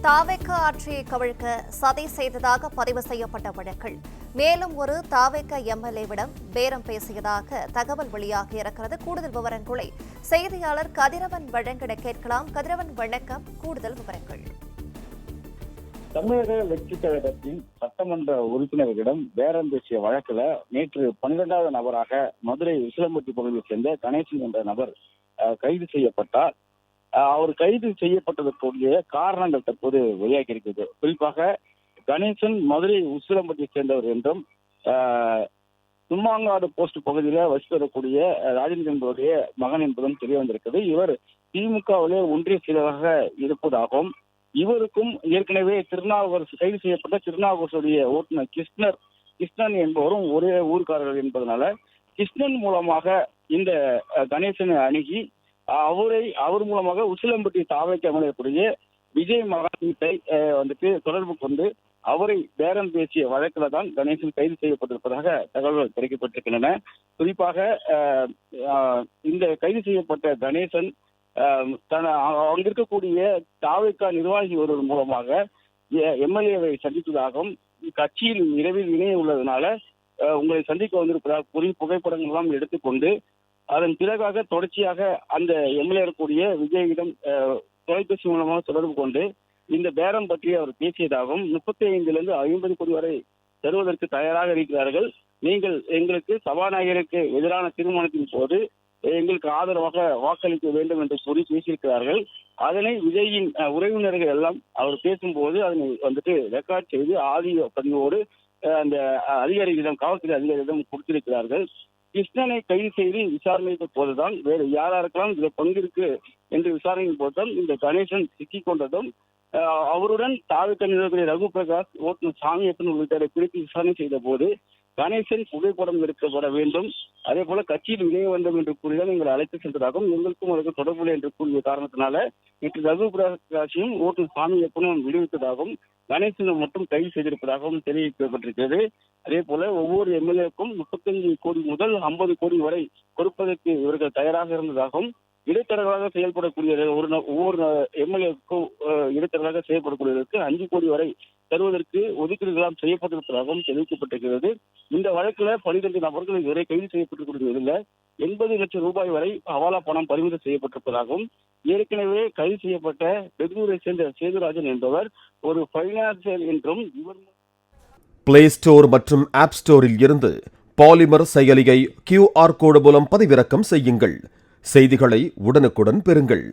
தாவேக ஆட்சியை கவிழ்க்க சதி செய்ததாக பதிவு செய்யப்பட்ட வழக்கில் மேலும் ஒரு தாவேக எம்எல்ஏவிடம் பேரம் பேசியதாக தகவல் வெளியாகி இருக்கிறது. கூடுதல் விவரங்களை செய்தியாளர் கதிரவன் வழங்கிட கேட்கலாம். கதிரவன் வணக்கம், கூடுதல் விவரங்கள். தமிழக வெற்றி கழகத்தின் சட்டமன்ற உறுப்பினர்களிடம் பேரம் பேசிய வழக்கில் நேற்று 12வது நபராக மதுரை உசிலம்பட்டி பகுதியைச் சேர்ந்த கணேசன் என்ற நபர் கைது செய்யப்பட்டார். அவர் கைது செய்யப்பட்டதற்குரிய காரணங்கள் தற்போது வெளியாகி இருக்கிறது. குறிப்பாக கணேசன் மதுரை உசிலம்பட்டியை சேர்ந்தவர் என்றும் தும்மாங்காடு போஸ்ட் பகுதியில் வசித்து வரக்கூடிய ராஜேந்திரன் என்பவருடைய மகன் என்பதும் தெரிய வந்திருக்கிறது. இவர் திமுகவிலே ஒன்றிய செயலராக இருப்பதாகவும் இவருக்கும் ஏற்கனவே திருநாவுக்கரசு கைது செய்யப்பட்ட திருநாவுக்கரசுடைய ஓட்டுநர் கிருஷ்ணன் என்பவரும் ஒரே ஊர்க்காரர்கள் என்பதனால கிருஷ்ணன் மூலமாக இந்த கணேசனை அணுகி அவர் மூலமாக உசிலம்பட்டி தாவேக அமலக்கூடிய விஜய் மகாத்மத்தை தொடர்பு கொண்டு அவரை பேரம் பேசிய வழக்கில் தான் கணேசன் கைது செய்யப்பட்டிருப்பதாக தகவல்கள் கிடைக்கப்பட்டிருக்கின்றன. குறிப்பாக இந்த கைது செய்யப்பட்ட கணேசன் அங்கிருக்கக்கூடிய தாவேக நிர்வாகி ஒருவர் மூலமாக எம்எல்ஏவை சந்தித்ததாகவும் கட்சியில் இரவில் இணைய உள்ளதுனால உங்களை சந்திக்க வந்திருப்பதாக புகைப்படங்கள் எல்லாம் எடுத்துக்கொண்டு அதன் பிறகாக தொடர்ச்சியாக அந்த எம்எல்ஏ இருக்கக்கூடிய விஜயிடம் தொலைபேசி மூலமாக தொடர்பு கொண்டு இந்த பேரம் பற்றி அவர் பேசியதாகவும் 35 50 கோடி வரை தருவதற்கு தயாராக இருக்கிறார்கள். நீங்கள் எங்களுக்கு சபாநாயகருக்கு எதிரான தீர்மானத்தின் போது எங்களுக்கு ஆதரவாக வாக்களிக்க வேண்டும் என்று சொல்லி பேசியிருக்கிறார்கள். அதனை விஜயின் உறவினர்கள் எல்லாம் அவர் பேசும்போது அதனை ரெக்கார்ட் செய்து ஆடியோ பதிவோடு அந்த அதிகாரிகளிடம் காவல்துறை அதிகாரிகளிடம் கொடுத்திருக்கிறார்கள். கிருஷ்ணனை கைது செய்து விசாரணைக்கு போதுதான் வேறு யாருக்கெல்லாம் இதில் பங்கு இருக்கு என்று விசாரணையின் போதுதான் இந்த கணேசன் சிக்கிக் கொண்டதும் அவருடன் தாவேக நிறுவனத்திலே ரகு பிரகாஷ் ஓட்டுநர் சாமியப்பன் உள்ளிட்டவரை பிடித்து விசாரணை செய்த போது கணேசன் புகைப்படம் எடுக்கப்பட வேண்டும், அதே போல கட்சியில் இணைய வேண்டும் என்று கூறிதான் எங்களை அழைத்து சென்றதாகவும் எங்களுக்கும் அதற்கு தொடர்புள்ள என்று கூறிய காரணத்தினால நேற்று ரகு பிரகாஷையும் ஓட்டுநர் சாமியப்பனும் விடுவித்ததாகவும் கணேசனை மட்டும் கைது செய்திருப்பதாகவும் தெரிவிக்கப்பட்டிருக்கிறது. அதே போல ஒவ்வொரு எம்எல்ஏக்கும் 35 கோடி முதல் 50 கோடி வரை கொடுப்பதற்கு இவர்கள் தயாராக இருந்ததாகவும் இடைத்தரகராக செயல்படக்கூடிய ஒவ்வொரு எம்எல்ஏக்கும் இடைத்தரகராக செயல்படக்கூடியதற்கு 5 கோடி வரை தருவதற்கு ஒதுக்கீடுகளாம் செய்யப்பட்டிருப்பதாகவும் தெரிவிக்கப்பட்டிருக்கிறது. இந்த வழக்கில் 12 நபர்கள் இதுவரை கைது செய்யப்பட்டிருக்கிறதில் 80 லட்சம் ரூபாய் வரை ஹவாலா பணம் பறிமுதல் செய்யப்பட்டிருப்பதாகவும் ஏற்கனவே கைது செய்யப்பட்ட பெங்களூரை சேர்ந்த சேதுராஜன் என்பவர் ஒரு பைனான்சியர் என்றும் பிளே ஸ்டோர் மற்றும் ஆப் ஸ்டோரில் இருந்து பாலிமர் செயலியை QR கோடு மூலம் பதிவிறக்கம் செய்யுங்கள். செய்திகளை உடனுக்குடன் பெறுங்கள்.